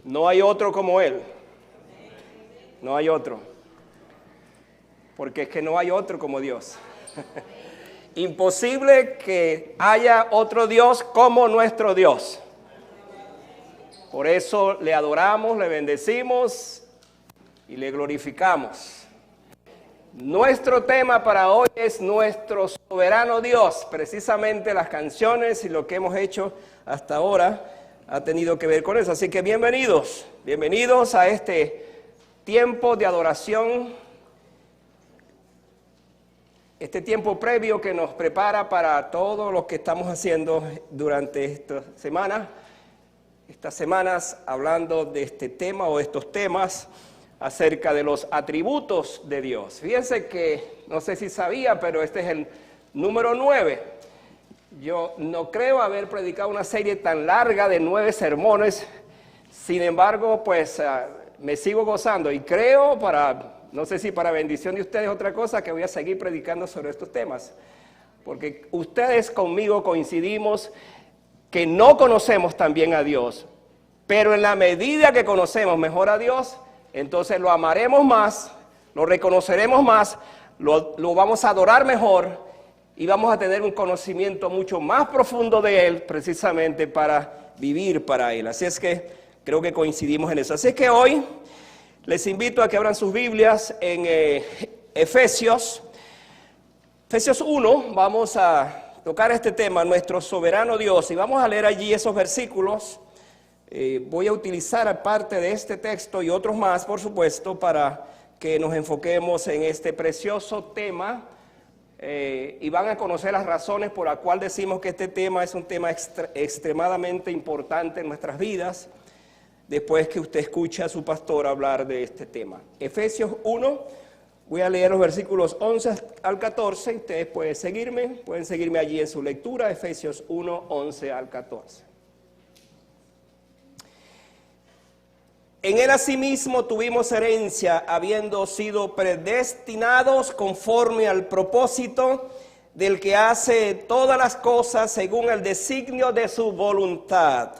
No hay otro como Él. No hay otro. Porque es que no hay otro como Dios. Imposible que haya otro Dios como nuestro Dios. Por eso le adoramos, le bendecimos y le glorificamos. Nuestro tema para hoy es nuestro soberano Dios. Precisamente las canciones y lo que hemos hecho hasta ahora ha tenido que ver con eso. Así que bienvenidos a este tiempo de adoración, este tiempo previo que nos prepara para todo lo que estamos haciendo durante esta semana. Estas semanas hablando de este tema o estos temas acerca de los atributos de Dios. Fíjense que, no sé si sabía, pero este es el número 9. Yo no creo haber predicado una serie tan larga de 9 sermones. Sin embargo, pues me sigo gozando y creo, no sé si para bendición de ustedes otra cosa, que voy a seguir predicando sobre estos temas. Porque ustedes conmigo coincidimos que no conocemos tan bien a Dios, pero en la medida que conocemos mejor a Dios, entonces lo amaremos más, lo reconoceremos más, lo vamos a adorar mejor y vamos a tener un conocimiento mucho más profundo de Él, precisamente para vivir para Él. Así es que creo que coincidimos en eso. Así es que hoy les invito a que abran sus Biblias en Efesios 1, vamos a tocar este tema, nuestro soberano Dios, y vamos a leer allí esos versículos. Voy a utilizar aparte de este texto y otros más, por supuesto, para que nos enfoquemos en este precioso tema y van a conocer las razones por las cuales decimos que este tema es un tema extremadamente importante en nuestras vidas, después que usted escuche a su pastor hablar de este tema. Efesios 1, voy a leer los versículos 11 al 14, ustedes pueden seguirme allí en su lectura, Efesios 1, 11 al 14. En él asimismo tuvimos herencia, habiendo sido predestinados conforme al propósito del que hace todas las cosas según el designio de su voluntad,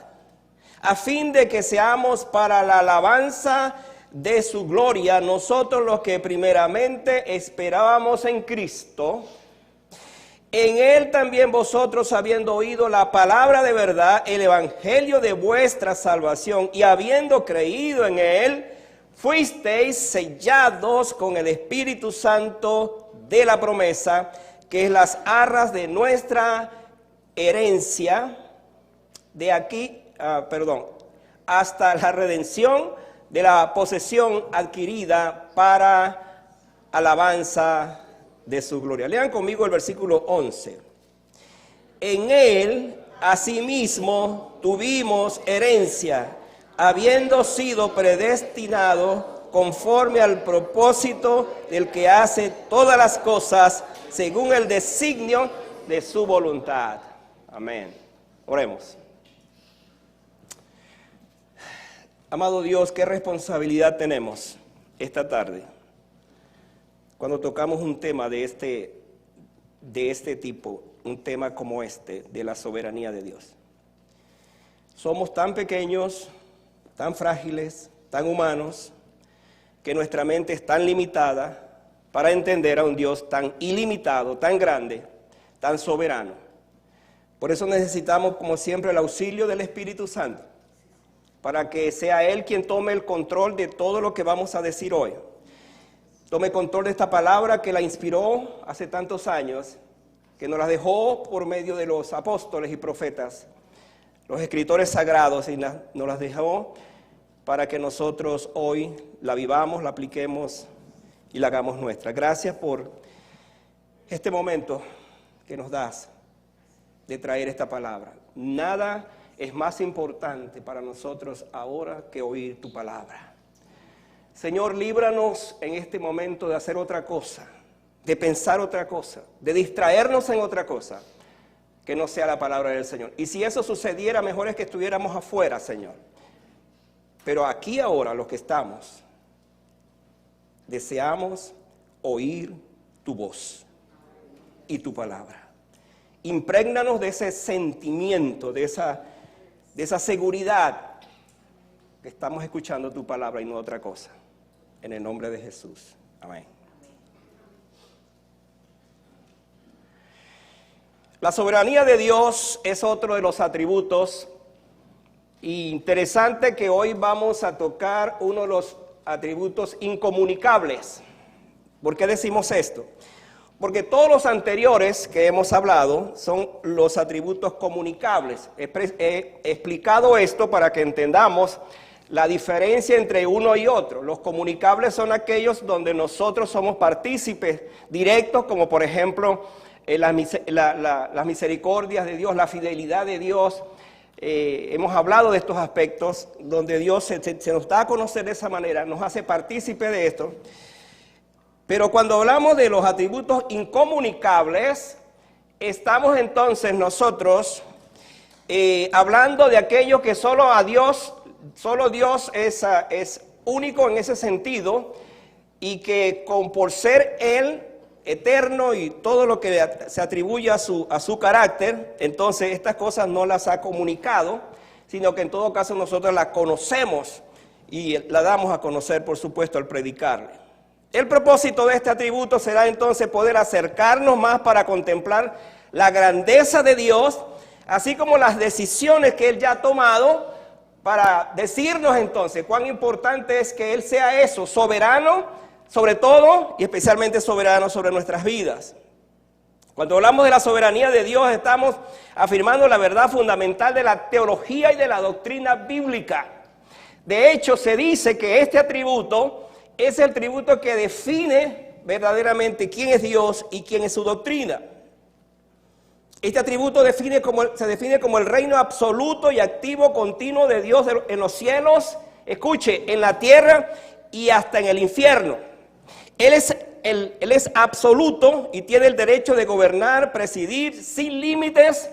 a fin de que seamos para la alabanza de su gloria, nosotros los que primeramente esperábamos en Cristo. En él también vosotros, habiendo oído la palabra de verdad, el evangelio de vuestra salvación, y habiendo creído en él, fuisteis sellados con el Espíritu Santo de la promesa, que es las arras de nuestra herencia, de aquí, hasta la redención de la posesión adquirida para alabanza de su gloria. Lean conmigo el versículo 11. En él asimismo tuvimos herencia, habiendo sido predestinado conforme al propósito del que hace todas las cosas según el designio de su voluntad. Amén. Oremos. Amado Dios, qué responsabilidad tenemos esta tarde cuando tocamos un tema de este tipo, un tema como este, de la soberanía de Dios. Somos tan pequeños, tan frágiles, tan humanos, que nuestra mente es tan limitada para entender a un Dios tan ilimitado, tan grande, tan soberano. Por eso necesitamos, como siempre, el auxilio del Espíritu Santo, para que sea Él quien tome el control de todo lo que vamos a decir hoy. Tome control de esta palabra que la inspiró hace tantos años, que nos la dejó por medio de los apóstoles y profetas, los escritores sagrados, y nos las dejó para que nosotros hoy la vivamos, la apliquemos y la hagamos nuestra. Gracias por este momento que nos das de traer esta palabra. Nada es más importante para nosotros ahora que oír tu palabra. Señor, líbranos en este momento de hacer otra cosa, de pensar otra cosa, de distraernos en otra cosa, que no sea la palabra del Señor. Y si eso sucediera, mejor es que estuviéramos afuera, Señor. Pero aquí ahora, los que estamos, deseamos oír tu voz y tu palabra. Imprégnanos de ese sentimiento, de esa seguridad que estamos escuchando tu palabra y no otra cosa. En el nombre de Jesús. Amén. La soberanía de Dios es otro de los atributos. Y interesante que hoy vamos a tocar uno de los atributos incomunicables. ¿Por qué decimos esto? Porque todos los anteriores que hemos hablado son los atributos comunicables. He explicado esto para que entendamos la diferencia entre uno y otro. Los comunicables son aquellos donde nosotros somos partícipes directos, como por ejemplo las misericordias de Dios, la fidelidad de Dios. Hemos hablado de estos aspectos donde Dios se nos da a conocer de esa manera, nos hace partícipe de esto. Pero cuando hablamos de los atributos incomunicables, estamos entonces nosotros hablando de aquello que solo Dios es único en ese sentido, y que por ser Él eterno y todo lo que se atribuye a su carácter, entonces estas cosas no las ha comunicado, sino que en todo caso nosotros las conocemos y la damos a conocer, por supuesto, al predicarle. El propósito de este atributo será entonces poder acercarnos más para contemplar la grandeza de Dios, así como las decisiones que Él ya ha tomado, para decirnos entonces cuán importante es que Él sea eso, soberano sobre todo y especialmente soberano sobre nuestras vidas. Cuando hablamos de la soberanía de Dios, estamos afirmando la verdad fundamental de la teología y de la doctrina bíblica. De hecho, se dice que este atributo es el atributo que define verdaderamente quién es Dios y quién es su doctrina. Este atributo se define como el reino absoluto y activo continuo de Dios en los cielos, escuche, en la tierra y hasta en el infierno. Él es absoluto y tiene el derecho de gobernar, presidir sin límites,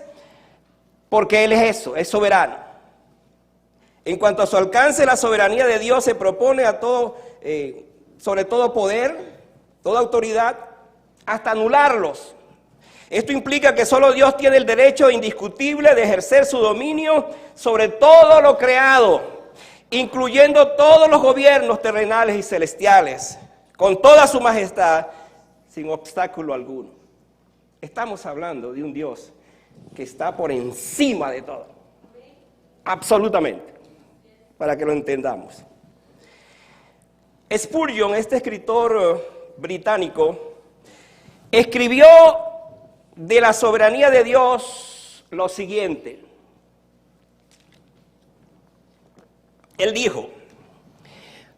porque Él es eso, es soberano. En cuanto a su alcance, la soberanía de Dios se propone sobre todo poder, toda autoridad, hasta anularlos. Esto implica que solo Dios tiene el derecho indiscutible de ejercer su dominio sobre todo lo creado, incluyendo todos los gobiernos terrenales y celestiales, con toda su majestad, sin obstáculo alguno. Estamos hablando de un Dios que está por encima de todo, absolutamente, para que lo entendamos. Spurgeon, este escritor británico, escribió de la soberanía de Dios lo siguiente. Él dijo: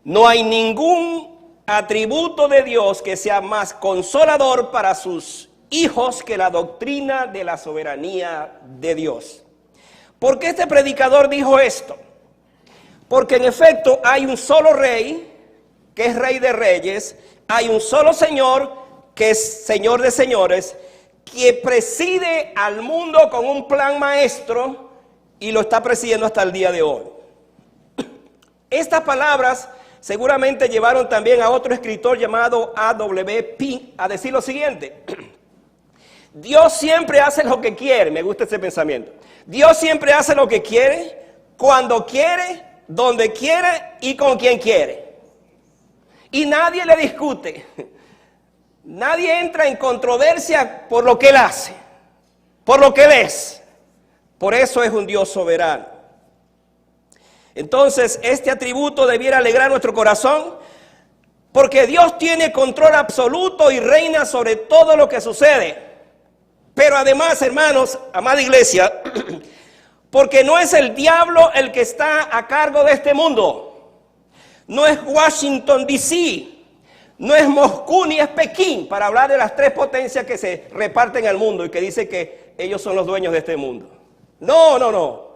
no hay ningún atributo de Dios que sea más consolador para sus hijos que la doctrina de la soberanía de Dios. ¿Por qué este predicador dijo esto? Porque en efecto hay un solo rey, que es Rey de Reyes, hay un solo Señor, que es Señor de Señores, que preside al mundo con un plan maestro y lo está presidiendo hasta el día de hoy. Estas palabras seguramente llevaron también a otro escritor llamado A.W. Pink a decir lo siguiente: Dios siempre hace lo que quiere. Me gusta ese pensamiento. Dios siempre hace lo que quiere, cuando quiere, donde quiere y con quien quiere. Y nadie le discute. Nadie entra en controversia por lo que Él hace, por lo que Él es. Por eso es un Dios soberano. Entonces, este atributo debiera alegrar nuestro corazón, porque Dios tiene control absoluto y reina sobre todo lo que sucede. Pero además, hermanos, amada iglesia, porque no es el diablo el que está a cargo de este mundo. No es Washington, D.C., no es Moscú ni es Pekín, para hablar de las tres potencias que se reparten al mundo y que dice que ellos son los dueños de este mundo. No.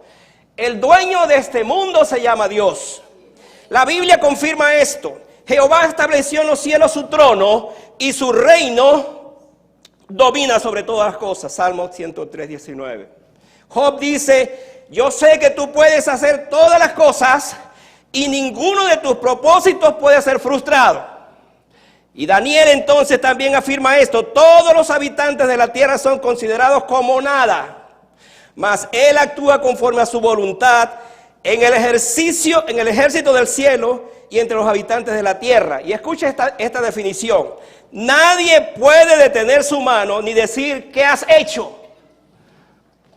El dueño de este mundo se llama Dios. La Biblia confirma esto. Jehová estableció en los cielos su trono y su reino domina sobre todas las cosas. Salmo 103, 19. Job dice: yo sé que tú puedes hacer todas las cosas y ninguno de tus propósitos puede ser frustrado. Y Daniel entonces también afirma esto: todos los habitantes de la tierra son considerados como nada, mas Él actúa conforme a su voluntad en el ejército del cielo y entre los habitantes de la tierra. Y escucha esta definición. Nadie puede detener su mano ni decir ¿qué has hecho?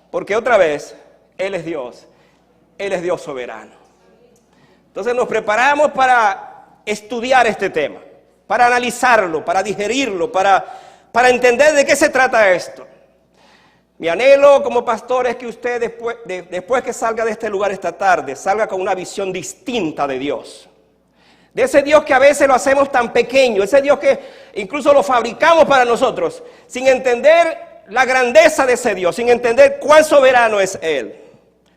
Porque otra vez, Él es Dios soberano. Entonces nos preparamos para estudiar este tema, para analizarlo, para digerirlo, para entender de qué se trata esto. Mi anhelo como pastor es que usted después que salga de este lugar esta tarde, salga con una visión distinta de Dios. De ese Dios que a veces lo hacemos tan pequeño, ese Dios que incluso lo fabricamos para nosotros, sin entender la grandeza de ese Dios, sin entender cuán soberano es Él.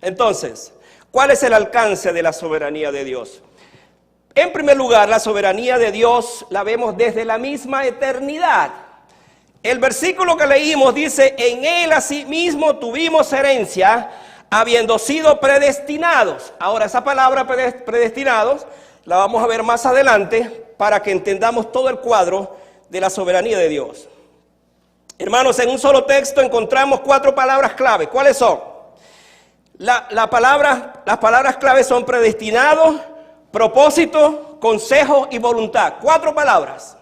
Entonces, ¿cuál es el alcance de la soberanía de Dios? En primer lugar, la soberanía de Dios la vemos desde la misma eternidad. El versículo que leímos dice, en Él asimismo tuvimos herencia, habiendo sido predestinados. Ahora, esa palabra predestinados la vamos a ver más adelante para que entendamos todo el cuadro de la soberanía de Dios. Hermanos, en un solo texto encontramos 4 palabras clave. ¿Cuáles son? Las palabras clave son predestinado, propósito, consejo y voluntad. 4 palabras.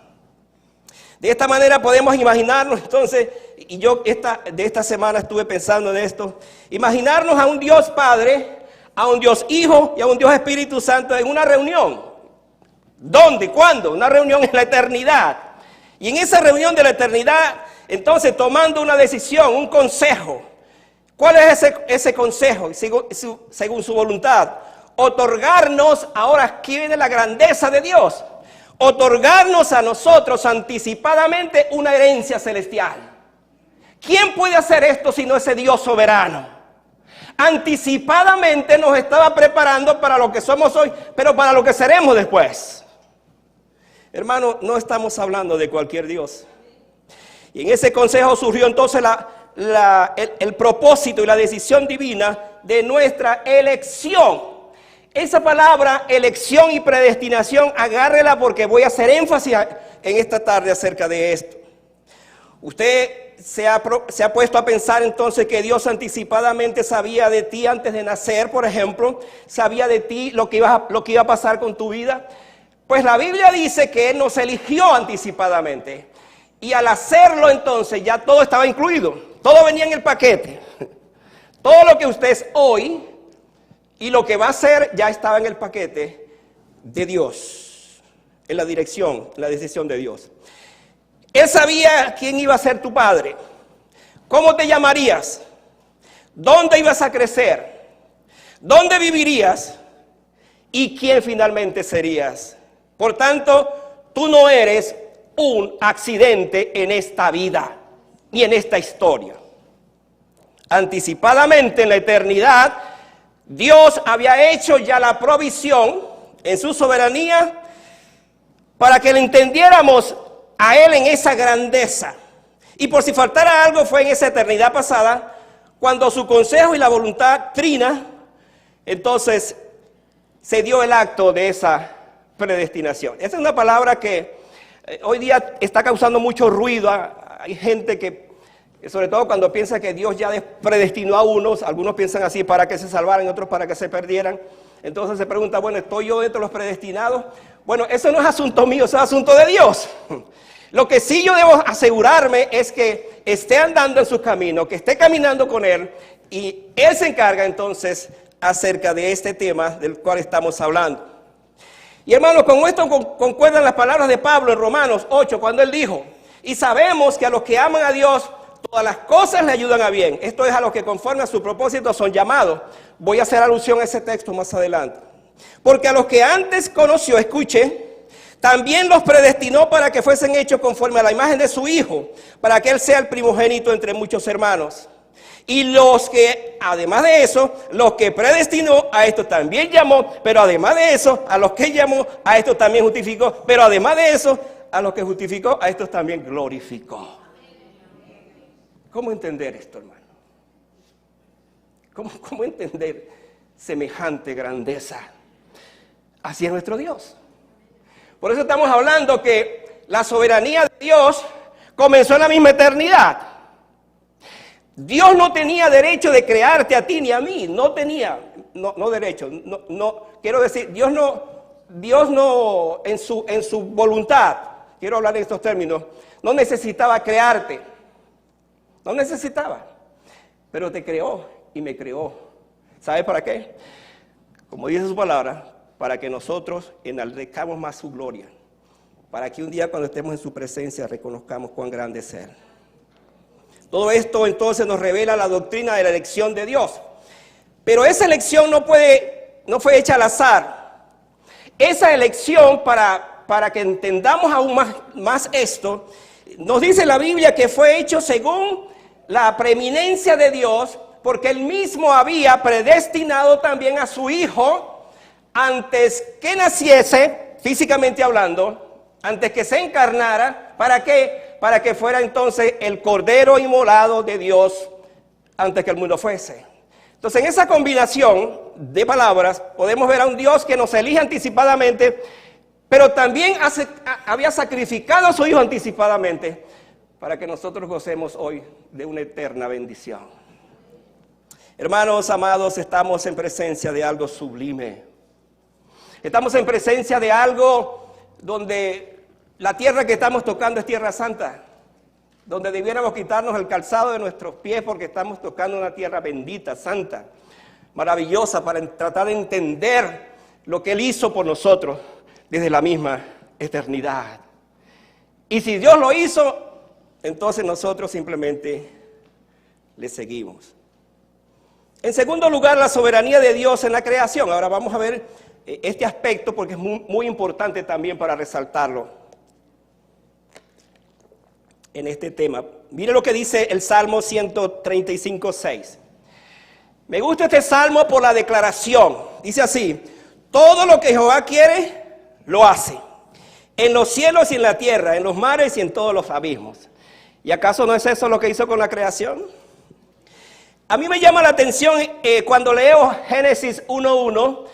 De esta manera podemos imaginarnos, entonces, y yo de esta semana estuve pensando en esto, imaginarnos a un Dios Padre, a un Dios Hijo y a un Dios Espíritu Santo en una reunión. ¿Dónde? ¿Cuándo? Una reunión en la eternidad. Y en esa reunión de la eternidad, entonces tomando una decisión, un consejo. ¿Cuál es ese consejo? Según su voluntad. Otorgarnos, ahora aquí viene la grandeza de Dios, otorgarnos a nosotros anticipadamente una herencia celestial. ¿Quién puede hacer esto sino ese Dios soberano? Anticipadamente nos estaba preparando para lo que somos hoy, pero para lo que seremos después. Hermano, no estamos hablando de cualquier Dios. Y en ese consejo surgió entonces el propósito y la decisión divina de nuestra elección. Esa palabra, elección y predestinación, agárrela porque voy a hacer énfasis en esta tarde acerca de esto. Usted se ha puesto a pensar entonces que Dios anticipadamente sabía de ti antes de nacer, por ejemplo, sabía de ti lo que iba a pasar con tu vida. Pues la Biblia dice que Él nos eligió anticipadamente y al hacerlo entonces ya todo estaba incluido, todo venía en el paquete. Todo lo que usted es hoy y lo que va a ser ya estaba en el paquete de Dios, en la dirección, en la decisión de Dios. Él sabía quién iba a ser tu padre, cómo te llamarías, dónde ibas a crecer, dónde vivirías y quién finalmente serías. Por tanto, tú no eres un accidente en esta vida ni en esta historia. Anticipadamente en la eternidad, Dios había hecho ya la provisión en su soberanía para que le entendiéramos a Él en esa grandeza. Y por si faltara algo, fue en esa eternidad pasada, cuando su consejo y la voluntad trina, entonces se dio el acto de esa predestinación. Esa es una palabra que hoy día está causando mucho ruido. Hay gente que, sobre todo cuando piensa que Dios ya predestinó a unos, algunos piensan así para que se salvaran, otros para que se perdieran. Entonces se pregunta, bueno, ¿estoy yo dentro de los predestinados? Bueno, eso no es asunto mío, eso es asunto de Dios. Lo que sí yo debo asegurarme es que esté andando en sus caminos, que esté caminando con Él, y Él se encarga entonces acerca de este tema del cual estamos hablando. Y hermanos, con esto concuerdan las palabras de Pablo en Romanos 8, cuando él dijo, y sabemos que a los que aman a Dios, todas las cosas le ayudan a bien. Esto es a los que conforme a su propósito son llamados. Voy a hacer alusión a ese texto más adelante. Porque a los que antes conoció, escuche, también los predestinó para que fuesen hechos conforme a la imagen de su Hijo, para que Él sea el primogénito entre muchos hermanos. Y los que, además de eso, los que predestinó, a estos también llamó, pero además de eso, a los que llamó, a estos también justificó, pero además de eso, a los que justificó, a estos también glorificó. ¿Cómo entender esto, hermano? ¿Cómo entender semejante grandeza hacia nuestro Dios? Por eso estamos hablando que la soberanía de Dios comenzó en la misma eternidad. Dios no tenía derecho de crearte a ti ni a mí, no tenía. no derecho, quiero decir, Dios no en su voluntad, quiero hablar en estos términos, no necesitaba crearte, no necesitaba, pero te creó y me creó. ¿Sabe para qué? Como dice su palabra, para que nosotros enaltezcamos más su gloria, para que un día cuando estemos en su presencia reconozcamos cuán grande es Él. Todo esto entonces nos revela la doctrina de la elección de Dios. Pero esa elección no fue hecha al azar. Esa elección, para que entendamos aún más esto, nos dice la Biblia que fue hecho según la preeminencia de Dios, porque Él mismo había predestinado también a su Hijo antes que naciese, físicamente hablando, antes que se encarnara. ¿Para qué? Para que fuera entonces el Cordero inmolado de Dios antes que el mundo fuese. Entonces, en esa combinación de palabras, podemos ver a un Dios que nos elige anticipadamente, pero también había sacrificado a su Hijo anticipadamente para que nosotros gocemos hoy de una eterna bendición. Hermanos amados, estamos en presencia de algo sublime. Estamos en presencia de algo donde la tierra que estamos tocando es tierra santa, donde debiéramos quitarnos el calzado de nuestros pies porque estamos tocando una tierra bendita, santa, maravillosa, para tratar de entender lo que Él hizo por nosotros desde la misma eternidad. Y si Dios lo hizo, entonces nosotros simplemente le seguimos. En segundo lugar, la soberanía de Dios en la creación. Ahora vamos a ver este aspecto porque es muy importante también para resaltarlo en este tema. Mire lo que dice el Salmo 135:6. Me gusta este salmo por la declaración. Dice así: todo lo que Jehová quiere, lo hace. En los cielos y en la tierra, en los mares y en todos los abismos. ¿Y acaso no es eso lo que hizo con la creación? A mí me llama la atención cuando leo Génesis 1:1,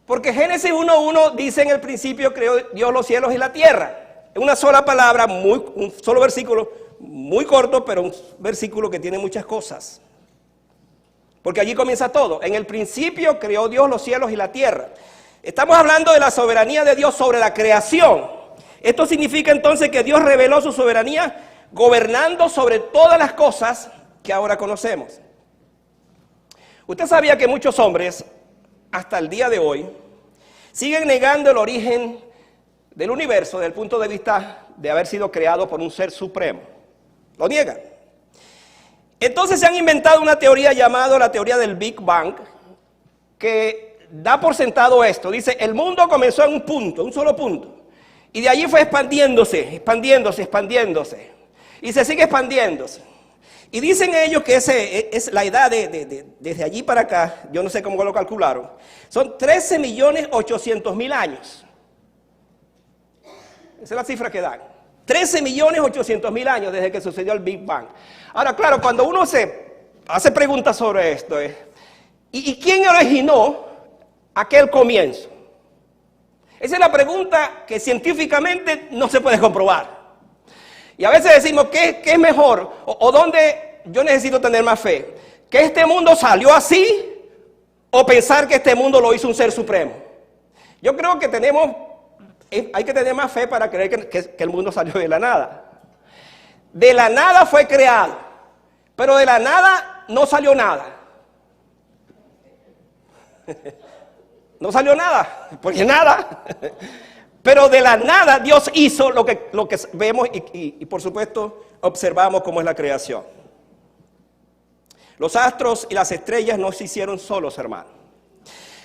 porque Génesis 1:1 dice: en el principio creó Dios los cielos y la tierra. Una sola palabra, un solo versículo, muy corto, pero un versículo que tiene muchas cosas. Porque allí comienza todo. En el principio creó Dios los cielos y la tierra. Estamos hablando de la soberanía de Dios sobre la creación. Esto significa entonces que Dios reveló su soberanía gobernando sobre todas las cosas que ahora conocemos. Usted sabía que muchos hombres, hasta el día de hoy, siguen negando el origen del universo desde el punto de vista de haber sido creado por un ser supremo. Lo niegan. Entonces se han inventado una teoría llamada la teoría del Big Bang, que da por sentado esto. Dice: el mundo comenzó en un punto, un solo punto, y de allí fue expandiéndose, y se sigue expandiéndose. Y dicen ellos que es la edad desde allí para acá, yo no sé cómo lo calcularon, son 13.800.000 años. Esa es la cifra que dan. 13.800.000 años desde que sucedió el Big Bang. Ahora, claro, cuando uno se hace preguntas sobre esto, ¿y quién originó aquel comienzo? Esa es la pregunta que científicamente no se puede comprobar. Y a veces decimos, ¿qué es mejor? ¿O dónde yo necesito tener más fe? ¿Que este mundo salió así? ¿O pensar que este mundo lo hizo un ser supremo? Yo creo que hay que tener más fe para creer que el mundo salió de la nada. De la nada fue creado, pero de la nada no salió nada. No salió nada, porque nada. Pero de la nada Dios hizo lo que vemos y por supuesto observamos cómo es la creación. Los astros y las estrellas no se hicieron solos, hermano.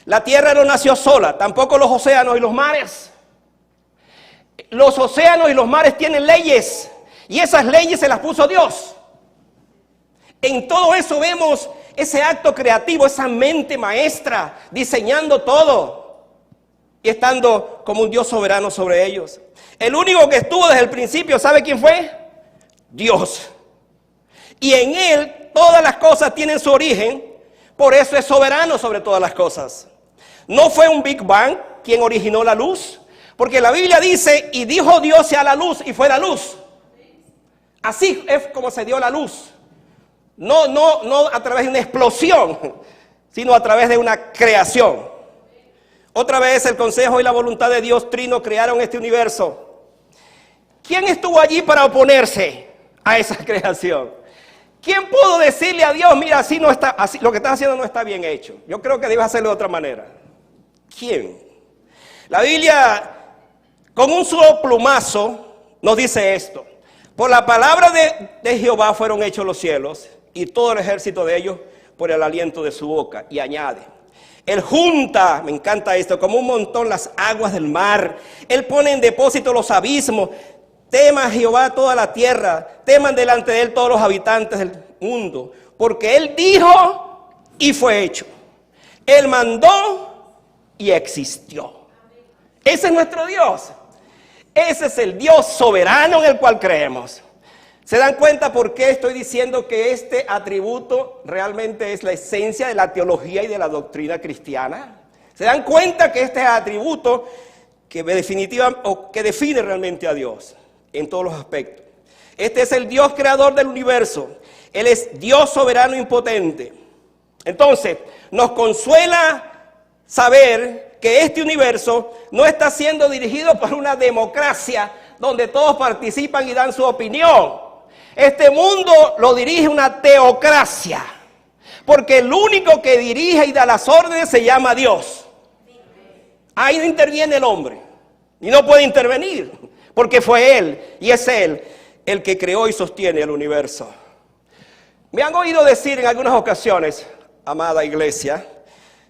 La tierra no nació sola, tampoco los océanos y los mares. Los océanos y los mares tienen leyes, y esas leyes se las puso Dios. En todo eso vemos ese acto creativo, esa mente maestra, diseñando todo y estando como un Dios soberano sobre ellos. El único que estuvo desde el principio, ¿sabe quién fue? Dios. Y en Él todas las cosas tienen su origen, por eso es soberano sobre todas las cosas. No fue un Big Bang quien originó la luz, porque la Biblia dice: y dijo Dios sea la luz, y fue la luz. Así es como se dio la luz. No a través de una explosión. sino a través de una creación. Otra vez el consejo y la voluntad de Dios Trino crearon este universo. ¿Quién estuvo allí para oponerse a esa creación? ¿Quién pudo decirle a Dios, mira, así no está, así, lo que estás haciendo no está bien hecho? Yo creo que debes hacerlo de otra manera. ¿Quién? La Biblia, con un solo plumazo, nos dice esto. Por la palabra de Jehová fueron hechos los cielos y todo el ejército de ellos por el aliento de su boca. Y añade, Él junta, me encanta esto, como un montón las aguas del mar. Él pone en depósito los abismos. Tema a Jehová toda la tierra, teman delante de Él todos los habitantes del mundo. Porque Él dijo y fue hecho. Él mandó y existió. Ese es nuestro Dios. Ese es el Dios soberano en el cual creemos. ¿Se dan cuenta por qué estoy diciendo que este atributo realmente es la esencia de la teología y de la doctrina cristiana? ¿Se dan cuenta que este atributo que define realmente a Dios en todos los aspectos? Este es el Dios creador del universo. Él es Dios soberano e impotente. Entonces, nos consuela saber que este universo no está siendo dirigido por una democracia donde todos participan y dan su opinión. Este mundo lo dirige una teocracia, porque el único que dirige y da las órdenes se llama Dios. Ahí no interviene el hombre y no puede intervenir, porque fue Él y es Él el que creó y sostiene el universo. Me han oído decir en algunas ocasiones, amada iglesia,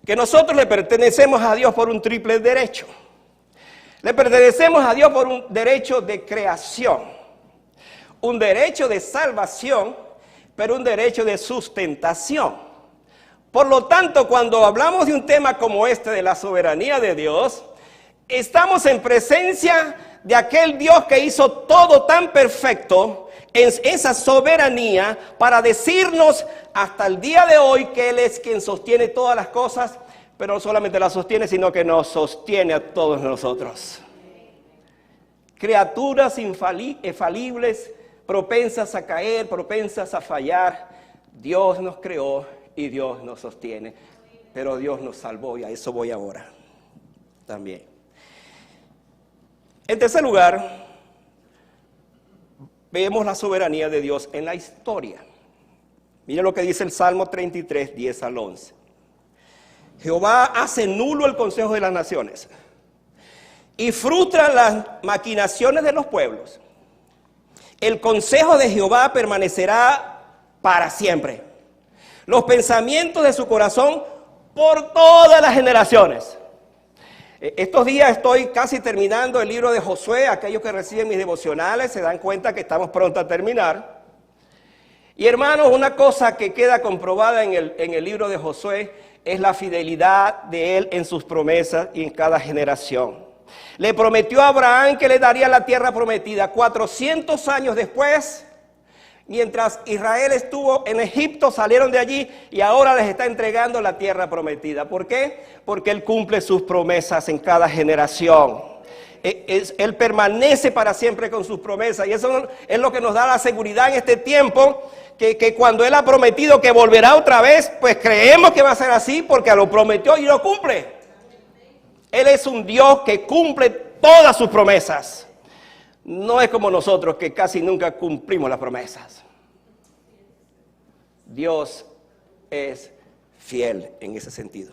que nosotros le pertenecemos a Dios por un triple derecho. Le pertenecemos a Dios por un derecho de creación, un derecho de salvación, pero un derecho de sustentación. Por lo tanto, cuando hablamos de un tema como este de la soberanía de Dios, estamos en presencia de aquel Dios que hizo todo tan perfecto en esa soberanía para decirnos hasta el día de hoy que Él es quien sostiene todas las cosas, pero no solamente las sostiene, sino que nos sostiene a todos nosotros. Criaturas infalibles, propensas a caer, propensas a fallar. Dios nos creó y Dios nos sostiene, pero Dios nos salvó y a eso voy ahora también. En tercer lugar, vemos la soberanía de Dios en la historia. Miren lo que dice el Salmo 33, 10 al 11. Jehová hace nulo el consejo de las naciones y frustra las maquinaciones de los pueblos. El consejo de Jehová permanecerá para siempre. Los pensamientos de su corazón por todas las generaciones. Estos días estoy casi terminando el libro de Josué. Aquellos que reciben mis devocionales se dan cuenta que estamos pronto a terminar. Y hermanos, una cosa que queda comprobada en el libro de Josué es la fidelidad de él en sus promesas y en cada generación. Le prometió a Abraham que le daría la tierra prometida. 400 años después, mientras Israel estuvo en Egipto, salieron de allí y ahora les está entregando la tierra prometida. ¿Por qué? Porque Él cumple sus promesas en cada generación. Él permanece para siempre con sus promesas y eso es lo que nos da la seguridad en este tiempo, que cuando Él ha prometido que volverá otra vez, pues creemos que va a ser así porque lo prometió y lo cumple. Él es un Dios que cumple todas sus promesas. No es como nosotros que casi nunca cumplimos las promesas. Dios es fiel en ese sentido.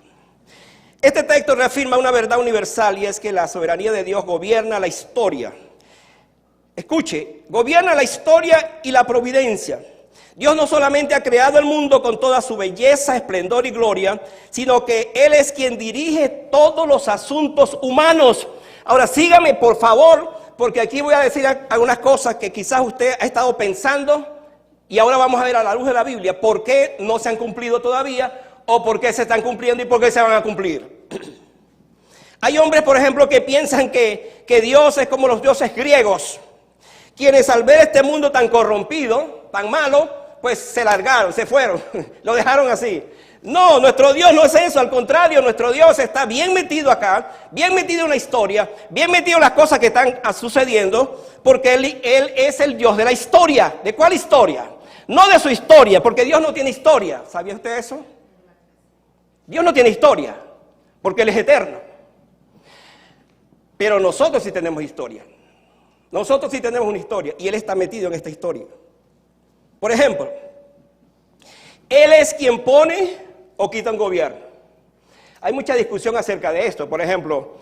Este texto reafirma una verdad universal y es que la soberanía de Dios gobierna la historia. Escuche, gobierna la historia y la providencia. Dios no solamente ha creado el mundo con toda su belleza, esplendor y gloria, sino que Él es quien dirige todos los asuntos humanos. Ahora sígame por favor, porque aquí voy a decir algunas cosas que quizás usted ha estado pensando y ahora vamos a ver a la luz de la Biblia por qué no se han cumplido todavía o por qué se están cumpliendo y por qué se van a cumplir. Hay hombres, por ejemplo, que piensan que Dios es como los dioses griegos, quienes al ver este mundo tan corrompido, tan malo, pues se largaron, se fueron, lo dejaron así. No, nuestro Dios no es eso, al contrario, nuestro Dios está bien metido acá, bien metido en la historia, bien metido en las cosas que están sucediendo, porque Él es el Dios de la historia. ¿De cuál historia? No de su historia, porque Dios no tiene historia. ¿Sabía usted eso? Dios no tiene historia, porque Él es eterno. Pero nosotros sí tenemos historia. Nosotros sí tenemos una historia y Él está metido en esta historia. Por ejemplo, Él es quien pone o quita un gobierno. Hay mucha discusión acerca de esto. Por ejemplo,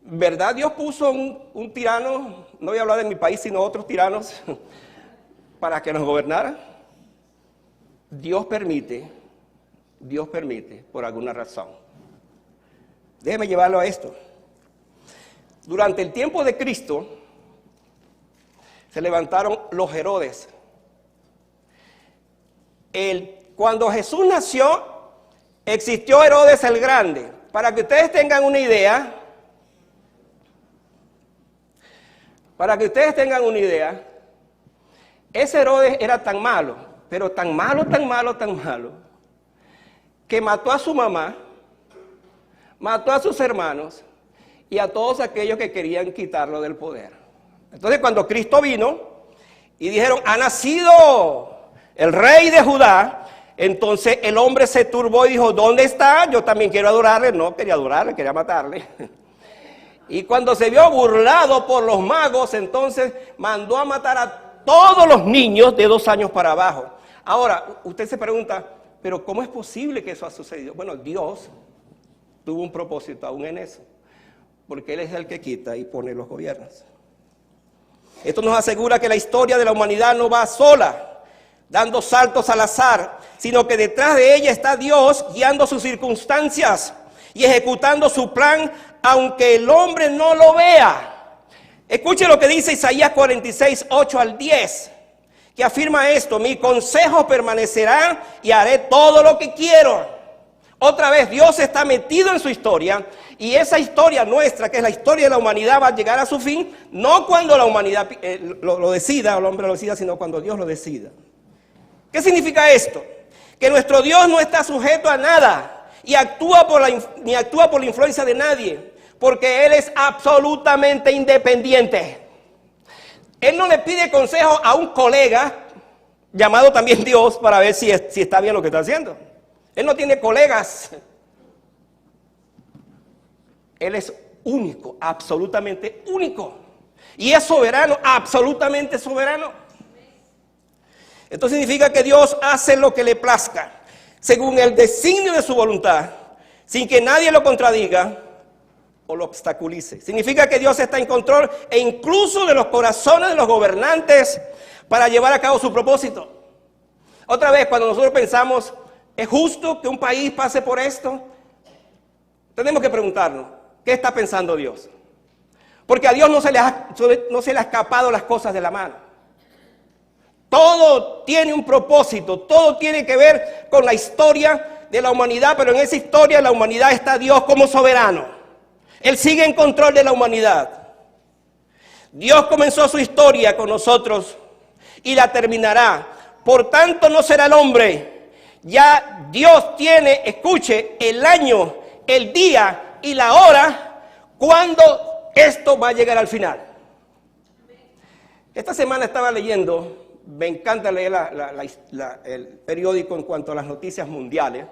¿verdad Dios puso un tirano? No voy a hablar de mi país, sino otros tiranos, para que nos gobernara. Dios permite por alguna razón. Déjeme llevarlo a esto. Durante el tiempo de Cristo, se levantaron los Herodes. Cuando Jesús nació, existió Herodes el Grande. Para que ustedes tengan una idea, ese Herodes era tan malo, pero tan malo, que mató a su mamá, mató a sus hermanos y a todos aquellos que querían quitarlo del poder. Entonces, cuando Cristo vino y dijeron, ha nacido el rey de Judá, entonces el hombre se turbó y dijo, ¿dónde está? Yo también quiero adorarle. No quería adorarle, quería matarle. Y cuando se vio burlado por los magos, entonces mandó a matar a todos los niños de 2 años para abajo. Ahora, usted se pregunta, ¿pero cómo es posible que eso ha sucedido? Bueno, Dios tuvo un propósito aún en eso, porque Él es el que quita y pone los gobiernos. Esto nos asegura que la historia de la humanidad no va sola, dando saltos al azar, sino que detrás de ella está Dios guiando sus circunstancias y ejecutando su plan, aunque el hombre no lo vea. Escuche lo que dice Isaías 46, 8 al 10, que afirma esto: mi consejo permanecerá y haré todo lo que quiero. Otra vez, Dios está metido en su historia, y esa historia nuestra, que es la historia de la humanidad, va a llegar a su fin, no cuando la humanidad lo decida, o el hombre lo decida, sino cuando Dios lo decida. ¿Qué significa esto? Que nuestro Dios no está sujeto a nada y ni actúa por la influencia de nadie, porque Él es absolutamente independiente. Él no le pide consejo a un colega, llamado también Dios, para ver si está bien lo que está haciendo. Él no tiene colegas. Él es único, absolutamente único. Y es soberano, absolutamente soberano. Esto significa que Dios hace lo que le plazca, según el designio de su voluntad, sin que nadie lo contradiga o lo obstaculice. Significa que Dios está en control e incluso de los corazones de los gobernantes para llevar a cabo su propósito. Otra vez, cuando nosotros pensamos, ¿es justo que un país pase por esto? Tenemos que preguntarnos, ¿qué está pensando Dios? Porque a Dios no se le ha escapado las cosas de la mano. Todo tiene un propósito, todo tiene que ver con la historia de la humanidad, pero en esa historia de la humanidad está Dios como soberano. Él sigue en control de la humanidad. Dios comenzó su historia con nosotros y la terminará. Por tanto, no será el hombre. Ya Dios tiene, escuche, el año, el día y la hora cuando esto va a llegar al final. Esta semana estaba leyendo. Me encanta leer el periódico en cuanto a las noticias mundiales,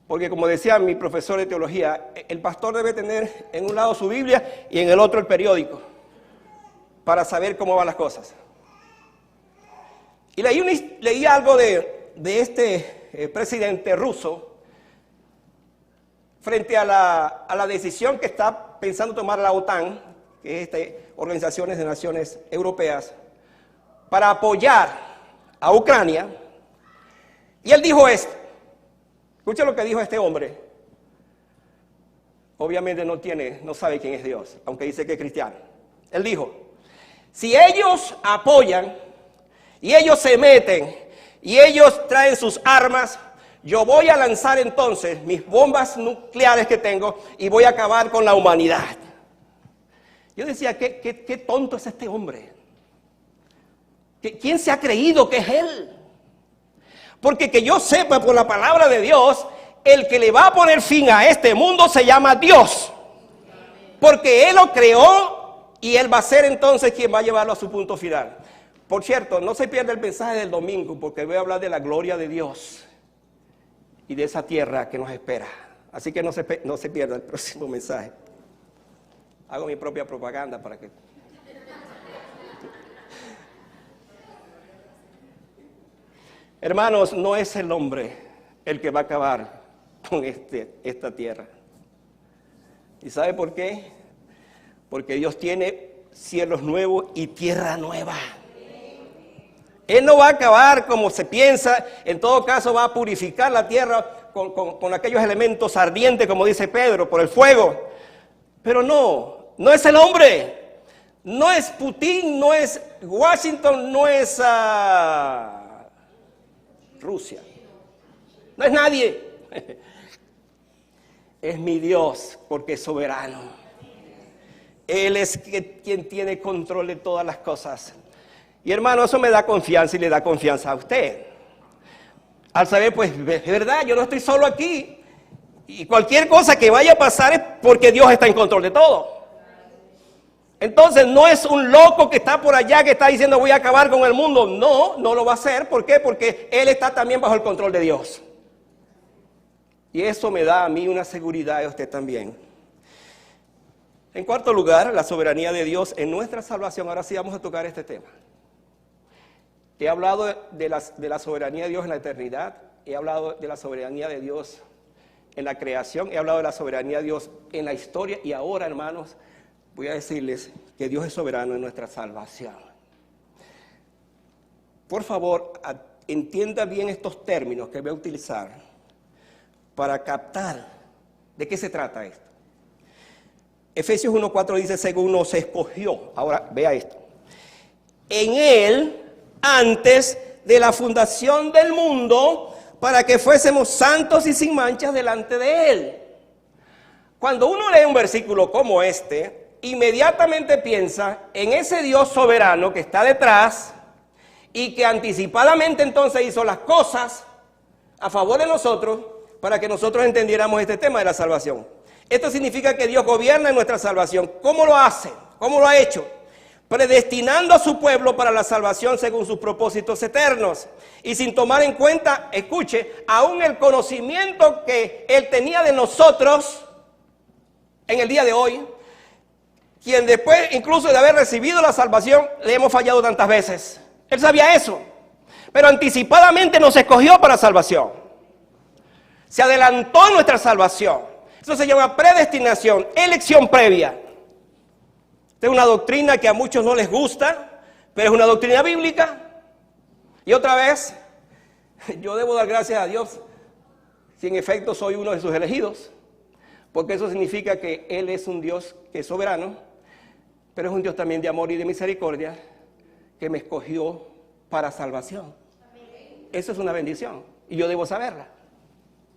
porque como decía mi profesor de teología, el pastor debe tener en un lado su Biblia y en el otro el periódico, para saber cómo van las cosas. Y leí algo de este presidente ruso, frente a la decisión que está pensando tomar la OTAN, que es Organizaciones de Naciones Europeas, para apoyar a Ucrania. Y él dijo esto. Escucha lo que dijo este hombre. Obviamente no sabe quién es Dios, aunque dice que es cristiano. Él dijo, si ellos apoyan y ellos se meten y ellos traen sus armas, yo voy a lanzar entonces mis bombas nucleares que tengo y voy a acabar con la humanidad. Yo decía, qué tonto es este hombre. ¿Quién se ha creído que es él? Porque que yo sepa por la palabra de Dios, el que le va a poner fin a este mundo se llama Dios. Porque Él lo creó y Él va a ser entonces quien va a llevarlo a su punto final. Por cierto, no se pierda el mensaje del domingo, porque voy a hablar de la gloria de Dios. y de esa tierra que nos espera. Así que no se pierda el próximo mensaje. Hago mi propia propaganda para que... Hermanos, no es el hombre el que va a acabar con esta tierra. ¿Y sabe por qué? Porque Dios tiene cielos nuevos y tierra nueva. Él no va a acabar como se piensa, en todo caso va a purificar la tierra con aquellos elementos ardientes, como dice Pedro, por el fuego. Pero no es el hombre, no es Putin, no es Washington, no es Rusia, no es nadie. Es mi Dios, porque es soberano. Él es quien tiene control de todas las cosas. Y hermano, eso me da confianza y le da confianza a usted. Al saber, pues, es verdad, yo no estoy solo aquí. Y cualquier cosa que vaya a pasar es porque Dios está en control de todo. Entonces, no es un loco que está por allá que está diciendo voy a acabar con el mundo. No lo va a hacer. ¿Por qué? Porque Él está también bajo el control de Dios. Y eso me da a mí una seguridad y a usted también. En cuarto lugar, la soberanía de Dios en nuestra salvación. Ahora sí vamos a tocar este tema. He hablado de la soberanía de Dios en la eternidad. He hablado de la soberanía de Dios en la creación. He hablado de la soberanía de Dios en la historia. Y ahora, hermanos, voy a decirles que Dios es soberano en nuestra salvación. Por favor, entienda bien estos términos que voy a utilizar para captar de qué se trata esto. Efesios 1:4 dice, según nos escogió. Ahora, vea esto. En Él, antes de la fundación del mundo, para que fuésemos santos y sin manchas delante de Él. Cuando uno lee un versículo como este, inmediatamente piensa en ese Dios soberano que está detrás y que anticipadamente entonces hizo las cosas a favor de nosotros para que nosotros entendiéramos este tema de la salvación. Esto significa que Dios gobierna en nuestra salvación. ¿Cómo lo hace? ¿Cómo lo ha hecho? Predestinando a su pueblo para la salvación según sus propósitos eternos. Y sin tomar en cuenta, escuche, aún el conocimiento que Él tenía de nosotros en el día de hoy, quien después incluso de haber recibido la salvación, le hemos fallado tantas veces. Él sabía eso, pero anticipadamente nos escogió para salvación. Se adelantó en nuestra salvación. Eso se llama predestinación, elección previa. Esta es una doctrina que a muchos no les gusta, pero es una doctrina bíblica. Y otra vez, yo debo dar gracias a Dios si en efecto soy uno de sus elegidos, porque eso significa que Él es un Dios que es soberano, pero es un Dios también de amor y de misericordia, que me escogió para salvación. Eso es una bendición, y yo debo saberla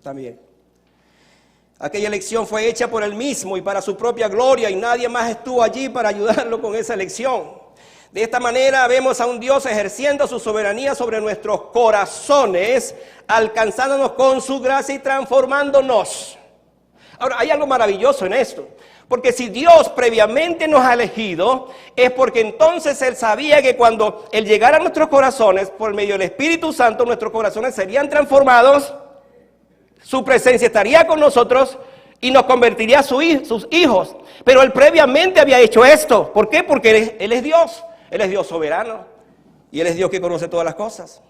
también. Aquella elección fue hecha por Él mismo y para su propia gloria, y nadie más estuvo allí para ayudarlo con esa elección. De esta manera vemos a un Dios ejerciendo su soberanía sobre nuestros corazones, alcanzándonos con su gracia y transformándonos. Ahora, hay algo maravilloso en esto, porque si Dios previamente nos ha elegido, es porque entonces Él sabía que cuando Él llegara a nuestros corazones, por medio del Espíritu Santo, nuestros corazones serían transformados. Su presencia estaría con nosotros y nos convertiría a sus hijos. Pero Él previamente había hecho esto. ¿Por qué? Porque Él es Dios. Él es Dios soberano. Y Él es Dios que conoce todas las cosas.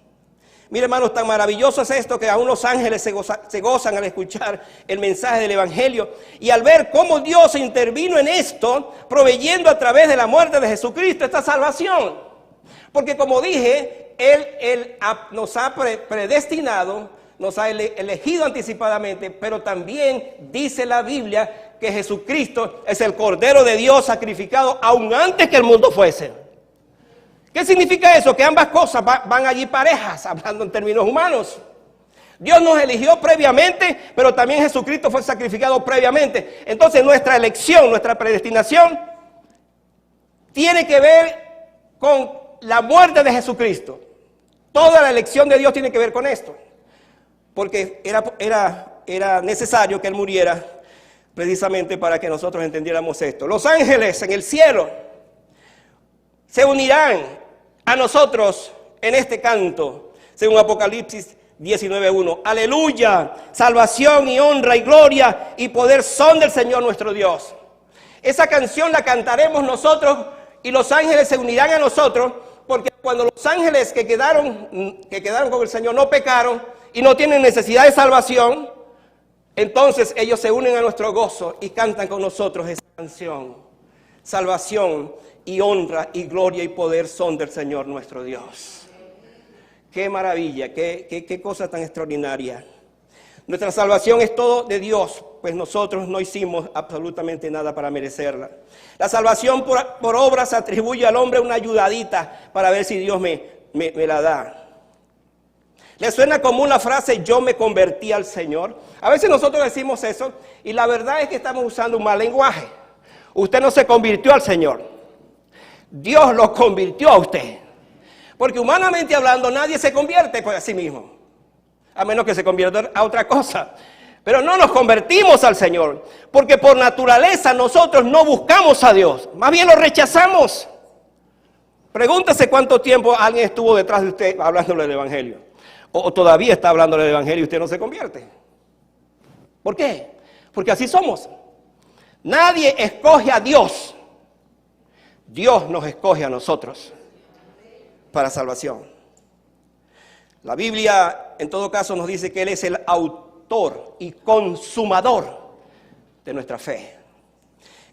Mire, hermanos, tan maravilloso es esto que aún los ángeles se gozan al escuchar el mensaje del Evangelio. Y al ver cómo Dios intervino en esto, proveyendo a través de la muerte de Jesucristo esta salvación. Porque como dije, Él nos ha predestinado, nos ha elegido anticipadamente, pero también dice la Biblia que Jesucristo es el Cordero de Dios sacrificado aún antes que el mundo fuese. ¿Qué significa eso? Que ambas cosas van allí parejas, hablando en términos humanos. Dios nos eligió previamente, pero también Jesucristo fue sacrificado previamente. Entonces nuestra elección, nuestra predestinación, tiene que ver con la muerte de Jesucristo. Toda la elección de Dios tiene que ver con esto. Porque era necesario que Él muriera precisamente para que nosotros entendiéramos esto. Los ángeles en el cielo se unirán a nosotros en este canto, según Apocalipsis 19:1. Aleluya, salvación y honra y gloria y poder son del Señor nuestro Dios. Esa canción la cantaremos nosotros y los ángeles se unirán a nosotros, porque cuando los ángeles que quedaron con el Señor no pecaron y no tienen necesidad de salvación, entonces ellos se unen a nuestro gozo y cantan con nosotros esa canción. Salvación y honra y gloria y poder son del Señor nuestro Dios. Qué maravilla, qué cosa tan extraordinaria. Nuestra salvación es todo de Dios, pues nosotros no hicimos absolutamente nada para merecerla. La salvación por obra se atribuye al hombre una ayudadita para ver si Dios me la da. ¿Le suena común la frase yo me convertí al Señor? A veces nosotros decimos eso y la verdad es que estamos usando un mal lenguaje. Usted no se convirtió al Señor. Dios lo convirtió a usted. Porque humanamente hablando nadie se convierte por sí mismo. A menos que se convierta a otra cosa. Pero no nos convertimos al Señor. Porque por naturaleza nosotros no buscamos a Dios. Más bien lo rechazamos. Pregúntese cuánto tiempo alguien estuvo detrás de usted hablándole del Evangelio. O todavía está hablándole del Evangelio y usted no se convierte. ¿Por qué? Porque así somos. Nadie escoge a Dios. Dios nos escoge a nosotros para salvación. La Biblia, en todo caso, nos dice que Él es el autor y consumador de nuestra fe.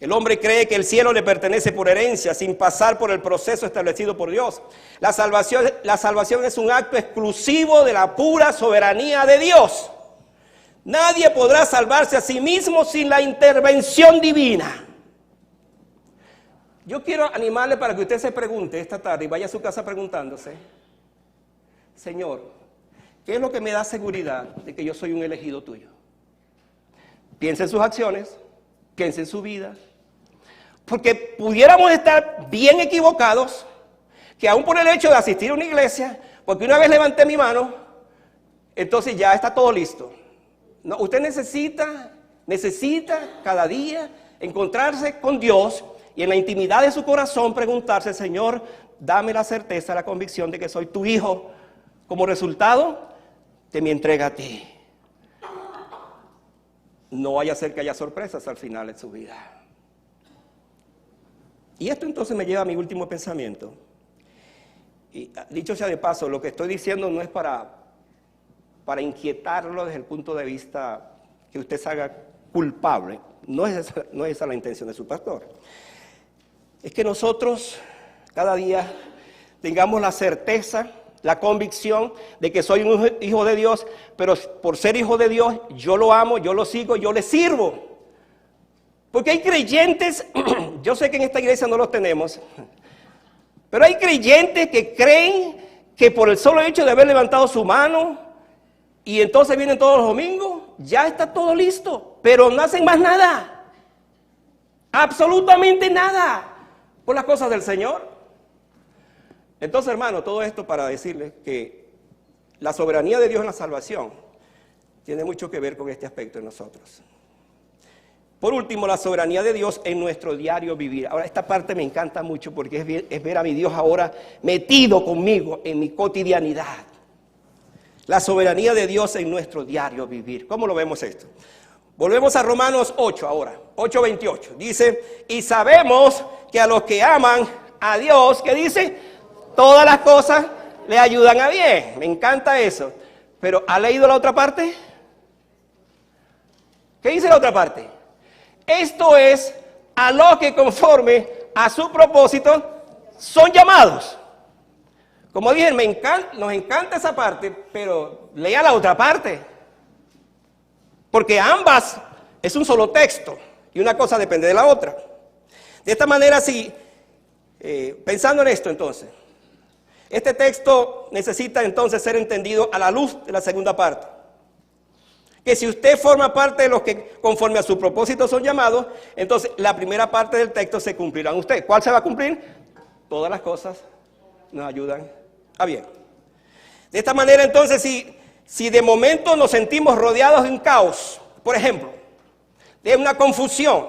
El hombre cree que el cielo le pertenece por herencia, sin pasar por el proceso establecido por Dios. La salvación es un acto exclusivo de la pura soberanía de Dios. Nadie podrá salvarse a sí mismo sin la intervención divina. Yo quiero animarle para que usted se pregunte esta tarde y vaya a su casa preguntándose: Señor, ¿qué es lo que me da seguridad de que yo soy un elegido tuyo? Piense en sus acciones, piense en su vida. Porque pudiéramos estar bien equivocados, que aún por el hecho de asistir a una iglesia, porque una vez levanté mi mano, entonces ya está todo listo. No, usted necesita cada día encontrarse con Dios y en la intimidad de su corazón preguntarse: Señor, dame la certeza, la convicción de que soy tu hijo, como resultado de mi entrega a ti. No vaya a ser que haya sorpresas al final de su vida. Y esto entonces me lleva a mi último pensamiento. Y dicho sea de paso, lo que estoy diciendo no es para inquietarlo desde el punto de vista que usted se haga culpable. No es esa la intención de su pastor. Es que nosotros cada día tengamos la certeza, la convicción de que soy un hijo de Dios, pero por ser hijo de Dios, yo lo amo, yo lo sigo, yo le sirvo. Porque hay creyentes, yo sé que en esta iglesia no los tenemos, pero hay creyentes que creen que por el solo hecho de haber levantado su mano y entonces vienen todos los domingos, ya está todo listo, pero no hacen más nada, absolutamente nada, por las cosas del Señor. Entonces, hermano, todo esto para decirles que la soberanía de Dios en la salvación tiene mucho que ver con este aspecto en nosotros. Por último, la soberanía de Dios en nuestro diario vivir. Ahora, esta parte me encanta mucho porque es ver a mi Dios ahora metido conmigo en mi cotidianidad. La soberanía de Dios en nuestro diario vivir. ¿Cómo lo vemos esto? Volvemos a Romanos 8 ahora, 8:28. Dice: y sabemos que a los que aman a Dios, ¿qué dice? Todas las cosas le ayudan a bien. Me encanta eso. Pero ¿ha leído la otra parte? ¿Qué dice la otra parte? Esto es a los que conforme a su propósito son llamados. Como dije, nos encanta esa parte, pero lea la otra parte. Porque ambas es un solo texto y una cosa depende de la otra. De esta manera, pensando en esto entonces, este texto necesita entonces ser entendido a la luz de la segunda parte. Que si usted forma parte de los que conforme a su propósito son llamados, entonces la primera parte del texto se cumplirá en usted. ¿Cuál se va a cumplir? Todas las cosas nos ayudan a bien. De esta manera entonces, si de momento nos sentimos rodeados de un caos, por ejemplo, de una confusión,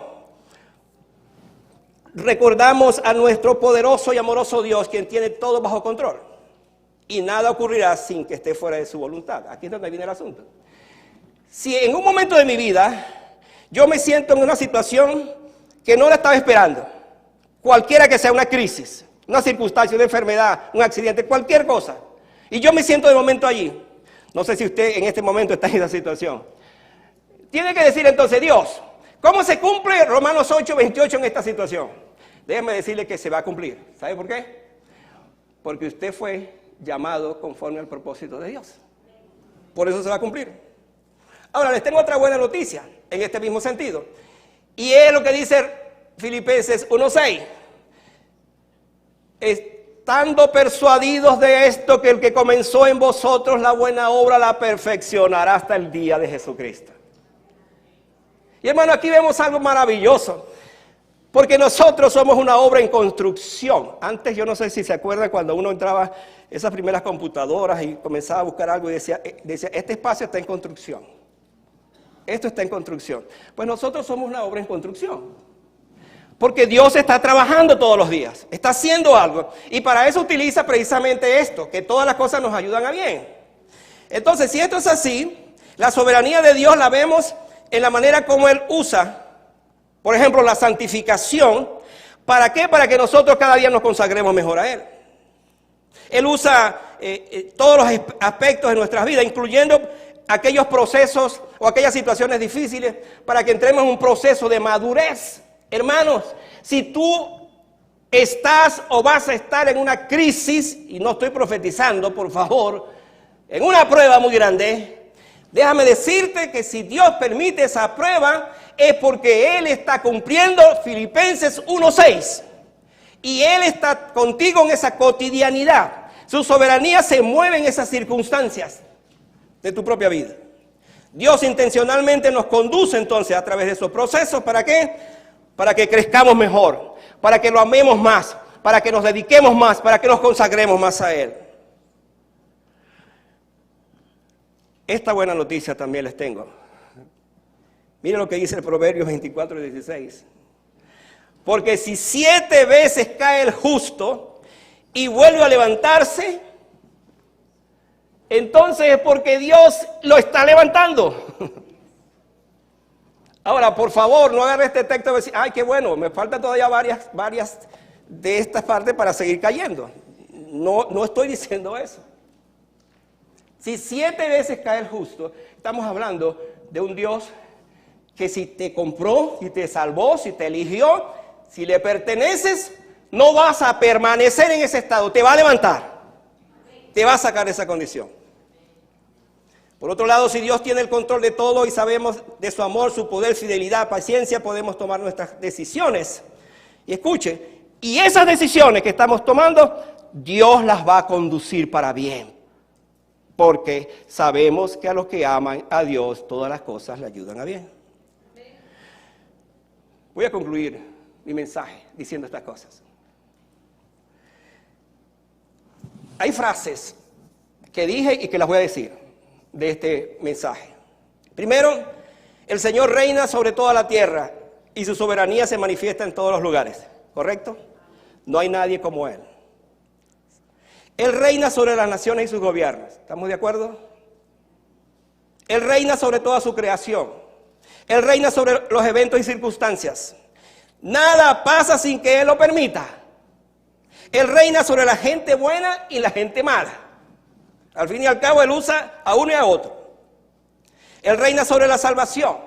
recordamos a nuestro poderoso y amoroso Dios, quien tiene todo bajo control. y nada ocurrirá sin que esté fuera de su voluntad. Aquí es donde viene el asunto. Si en un momento de mi vida yo me siento en una situación que no la estaba esperando, cualquiera que sea una crisis, una circunstancia, una enfermedad, un accidente, cualquier cosa, y yo me siento de momento allí, no sé si usted en este momento está en esa situación, tiene que decir entonces, Dios, ¿cómo se cumple Romanos 8:28 en esta situación? Déjeme decirle que se va a cumplir. ¿Sabe por qué? Porque usted fue llamado conforme al propósito de Dios. Por eso se va a cumplir. Ahora, les tengo otra buena noticia en este mismo sentido. Y es lo que dice Filipenses 1:6. Estando persuadidos de esto, que el que comenzó en vosotros la buena obra la perfeccionará hasta el día de Jesucristo. Y hermano, aquí vemos algo maravilloso. Porque nosotros somos una obra en construcción. Antes, yo no sé si se acuerdan cuando uno entraba a esas primeras computadoras y comenzaba a buscar algo y decía, este espacio está en construcción. Esto está en construcción. Pues nosotros somos una obra en construcción. Porque Dios está trabajando todos los días, está haciendo algo. Y para eso utiliza precisamente esto, que todas las cosas nos ayudan a bien. Entonces, si esto es así, la soberanía de Dios la vemos en la manera como Él usa, por ejemplo, la santificación. ¿Para qué? Para que nosotros cada día nos consagremos mejor a Él. Él usa todos los aspectos de nuestras vidas, incluyendo aquellos procesos o aquellas situaciones difíciles, para que entremos en un proceso de madurez. Hermanos, si tú estás o vas a estar en una crisis, y no estoy profetizando, por favor, en una prueba muy grande, déjame decirte que si Dios permite esa prueba, es porque Él está cumpliendo Filipenses 1:6. Y Él está contigo en esa cotidianidad. Su soberanía se mueve en esas circunstancias de tu propia vida. Dios intencionalmente nos conduce entonces a través de esos procesos. ¿Para qué? Para que crezcamos mejor, para que lo amemos más, para que nos dediquemos más, para que nos consagremos más a Él. Esta buena noticia también les tengo. Miren lo que dice el Proverbios 24:16. Porque si 7 veces cae el justo y vuelve a levantarse, entonces es porque Dios lo está levantando. Ahora, por favor, no agarre este texto y decir, ay, qué bueno, me faltan todavía varias de estas partes para seguir cayendo. No estoy diciendo eso. Si 7 veces cae el justo, estamos hablando de un Dios que si te compró, si te salvó, si te eligió, si le perteneces, no vas a permanecer en ese estado, te va a levantar, te va a sacar de esa condición. Por otro lado, si Dios tiene el control de todo y sabemos de su amor, su poder, fidelidad, paciencia, podemos tomar nuestras decisiones. Y escuche, y esas decisiones que estamos tomando, Dios las va a conducir para bien. Porque sabemos que a los que aman a Dios, todas las cosas le ayudan a bien. Voy a concluir mi mensaje diciendo estas cosas. Hay frases que dije y que las voy a decir de este mensaje. Primero, el Señor reina sobre toda la tierra y su soberanía se manifiesta en todos los lugares. ¿Correcto? No hay nadie como Él. Él reina sobre las naciones y sus gobiernos. ¿Estamos de acuerdo? Él reina sobre toda su creación. Él reina sobre los eventos y circunstancias. Nada pasa sin que Él lo permita. Él reina sobre la gente buena y la gente mala. Al fin y al cabo, Él usa a uno y a otro. Él reina sobre la salvación.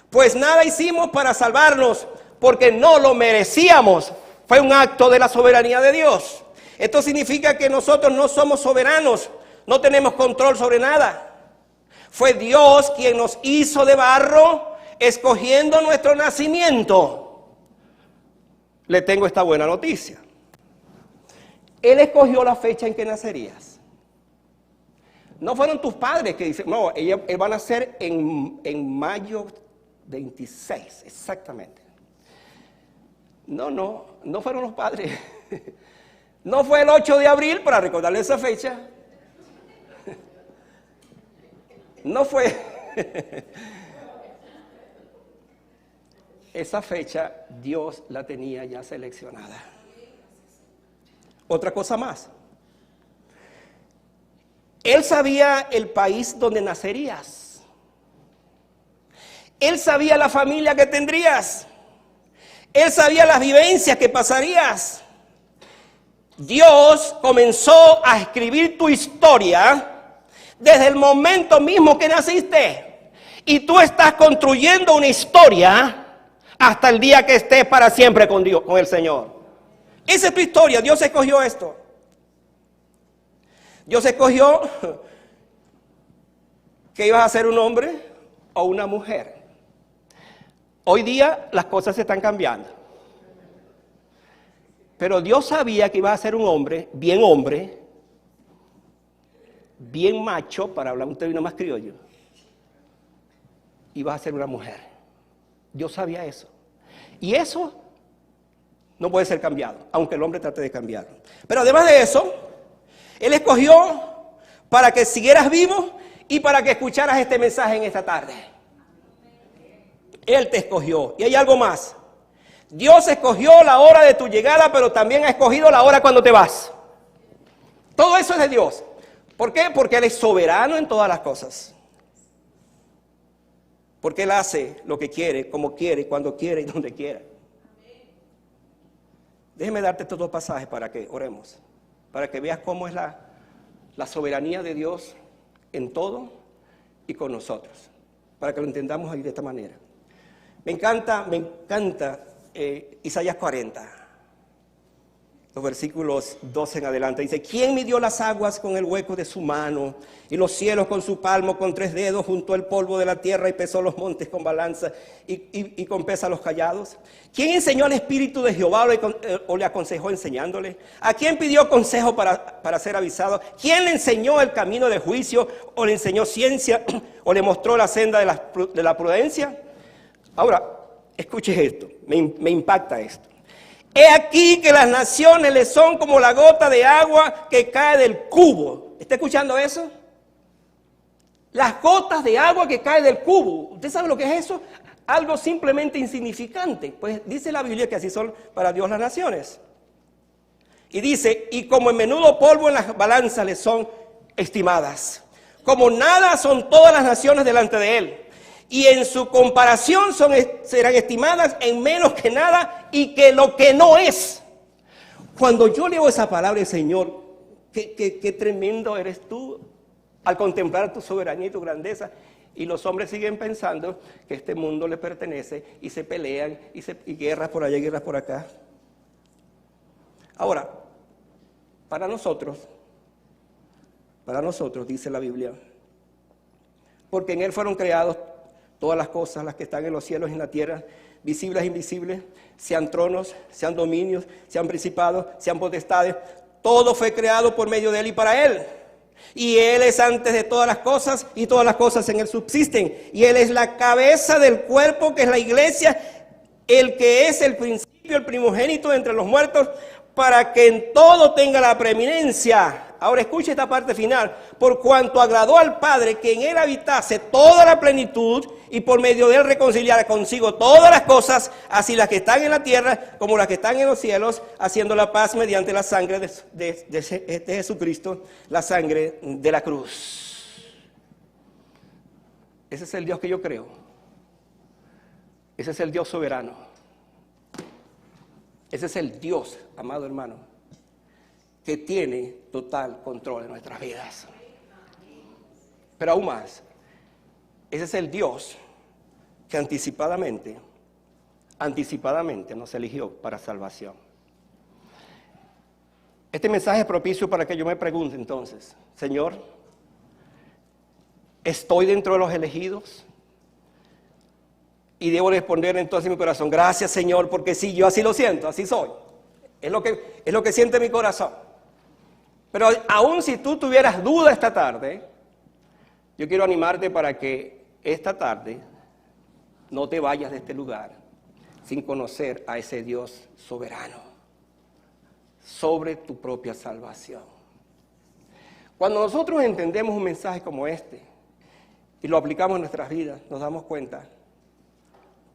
Pues nada hicimos para salvarnos, porque no lo merecíamos. Fue un acto de la soberanía de Dios. Esto significa que nosotros no somos soberanos, no tenemos control sobre nada. Fue Dios quien nos hizo de barro, escogiendo nuestro nacimiento. Le tengo esta buena noticia. Él escogió la fecha en que nacerías. No fueron tus padres que dicen, no, él va a nacer en mayo 26, exactamente. No fueron los padres. No fue el 8 de abril para recordarle esa fecha. No fue. Esa fecha Dios la tenía ya seleccionada. Otra cosa más. Él sabía el país donde nacerías. Él sabía la familia que tendrías. Él sabía las vivencias que pasarías. Dios comenzó a escribir tu historia desde el momento mismo que naciste. Y tú estás construyendo una historia hasta el día que estés para siempre con Dios, con el Señor. Esa es tu historia. Dios escogió esto. Dios escogió que ibas a ser un hombre o una mujer. Hoy día las cosas se están cambiando. Pero Dios sabía que ibas a ser un hombre, bien macho, para hablar un término más criollo. Ibas a ser una mujer. Dios sabía eso. Y eso no puede ser cambiado, aunque el hombre trate de cambiarlo. Pero además de eso, Él escogió para que siguieras vivo y para que escucharas este mensaje en esta tarde. Él te escogió. Y hay algo más. Dios escogió la hora de tu llegada, pero también ha escogido la hora cuando te vas. Todo eso es de Dios. ¿Por qué? Porque Él es soberano en todas las cosas. Porque Él hace lo que quiere, como quiere, cuando quiere y donde quiera. Déjeme darte estos dos pasajes para que oremos. Para que veas cómo es la soberanía de Dios en todo y con nosotros. Para que lo entendamos ahí de esta manera. Me encanta Isaías 40, los versículos 12 en adelante. Dice: ¿quién midió las aguas con el hueco de su mano y los cielos con su palmo, con 3 dedos, juntó el polvo de la tierra y pesó los montes con balanza y con pesa los callados? ¿Quién enseñó al Espíritu de Jehová o le aconsejó enseñándole? ¿A quién pidió consejo para ser avisado? ¿Quién le enseñó el camino de juicio o le enseñó ciencia o le mostró la senda de la prudencia? Ahora, escuche esto, me impacta esto. He aquí que las naciones le son como la gota de agua que cae del cubo. ¿Está escuchando eso? Las gotas de agua que cae del cubo. ¿Usted sabe lo que es eso? Algo simplemente insignificante. Pues dice la Biblia que así son para Dios las naciones. Y dice: y como en menudo polvo en las balanzas le son estimadas. Como nada son todas las naciones delante de Él. Y en su comparación serán estimadas en menos que nada y que lo que no es. Cuando yo leo esa palabra, Señor, qué tremendo eres tú al contemplar tu soberanía y tu grandeza. Y los hombres siguen pensando que este mundo les pertenece y se pelean y guerras por allá y guerras por acá. Ahora, para nosotros, dice la Biblia, porque en Él fueron creados todas las cosas, las que están en los cielos y en la tierra, visibles e invisibles, sean tronos, sean dominios, sean principados, sean potestades. Todo fue creado por medio de Él y para Él. Y Él es antes de todas las cosas y todas las cosas en Él subsisten. Y Él es la cabeza del cuerpo que es la iglesia, el que es el principio, el primogénito entre los muertos, para que en todo tenga la preeminencia. Ahora escuche esta parte final. Por cuanto agradó al Padre que en Él habitase toda la plenitud y por medio de Él reconciliara consigo todas las cosas, así las que están en la tierra como las que están en los cielos, haciendo la paz mediante la sangre de Jesucristo, la sangre de la cruz. Ese es el Dios que yo creo. Ese es el Dios soberano. Ese es el Dios, amado hermano, que tiene total control de nuestras vidas. Pero aún más, ese es el Dios que anticipadamente nos eligió para salvación. Este mensaje es propicio para que yo me pregunte entonces: Señor, ¿estoy dentro de los elegidos? Y debo responder entonces en mi corazón: gracias, Señor, porque sí, yo así lo siento, así soy. Es lo que siente mi corazón. Pero aún si tú tuvieras duda esta tarde, yo quiero animarte para que esta tarde no te vayas de este lugar sin conocer a ese Dios soberano sobre tu propia salvación. Cuando nosotros entendemos un mensaje como este y lo aplicamos en nuestras vidas, nos damos cuenta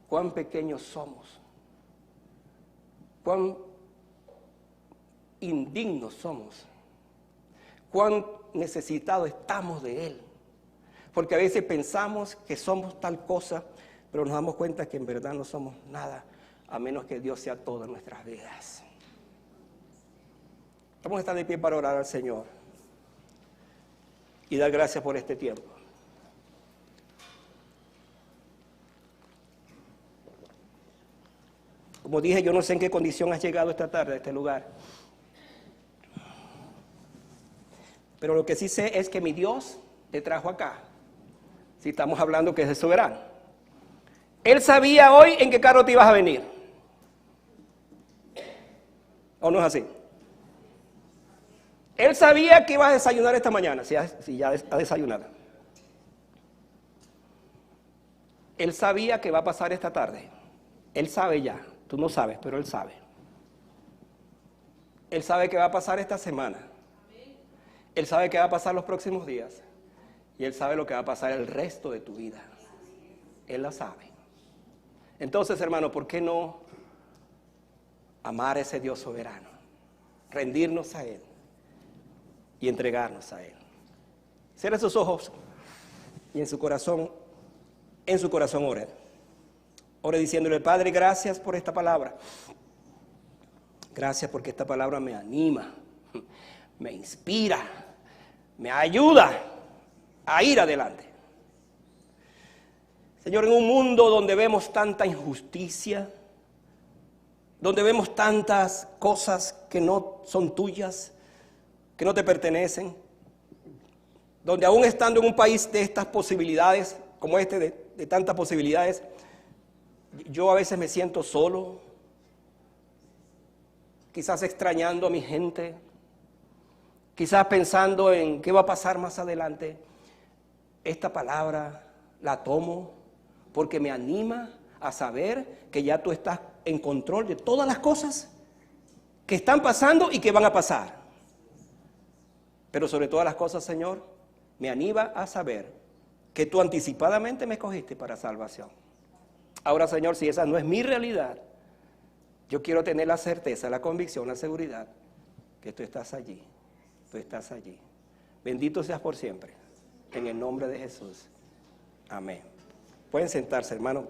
cuán pequeños somos, cuán indignos somos, cuán necesitados estamos de Él. Porque a veces pensamos que somos tal cosa, pero nos damos cuenta que en verdad no somos nada, a menos que Dios sea todo en nuestras vidas. Vamos a estar de pie para orar al Señor y dar gracias por este tiempo. Como dije, yo no sé en qué condición has llegado esta tarde a este lugar. Pero lo que sí sé es que mi Dios te trajo acá. Si estamos hablando que es el soberano. Él sabía hoy en qué carro te ibas a venir. ¿O no es así? Él sabía que ibas a desayunar esta mañana, si ya has desayunado. Él sabía que va a pasar esta tarde. Él sabe ya. Tú no sabes, pero Él sabe. Él sabe que va a pasar esta semana. Él sabe que va a pasar los próximos días. Y Él sabe lo que va a pasar el resto de tu vida. Él la sabe. Entonces, hermano, ¿por qué no amar a ese Dios soberano? Rendirnos a Él y entregarnos a Él. Cierre sus ojos y en su corazón ore. Ore diciéndole: Padre, gracias por esta palabra. Gracias porque esta palabra me anima, me inspira, me ayuda a ir adelante. Señor, en un mundo donde vemos tanta injusticia, donde vemos tantas cosas que no son tuyas, que no te pertenecen, donde aún estando en un país de estas posibilidades, como este, de tantas posibilidades, yo a veces me siento solo, quizás extrañando a mi gente, quizás pensando en qué va a pasar más adelante. Esta palabra la tomo porque me anima a saber que ya tú estás en control de todas las cosas que están pasando y que van a pasar. Pero sobre todas las cosas, Señor, me anima a saber que tú anticipadamente me escogiste para salvación. Ahora, Señor, si esa no es mi realidad, yo quiero tener la certeza, la convicción, la seguridad que tú estás allí. Tú estás allí. Bendito seas por siempre. En el nombre de Jesús. Amén. Pueden sentarse, hermano.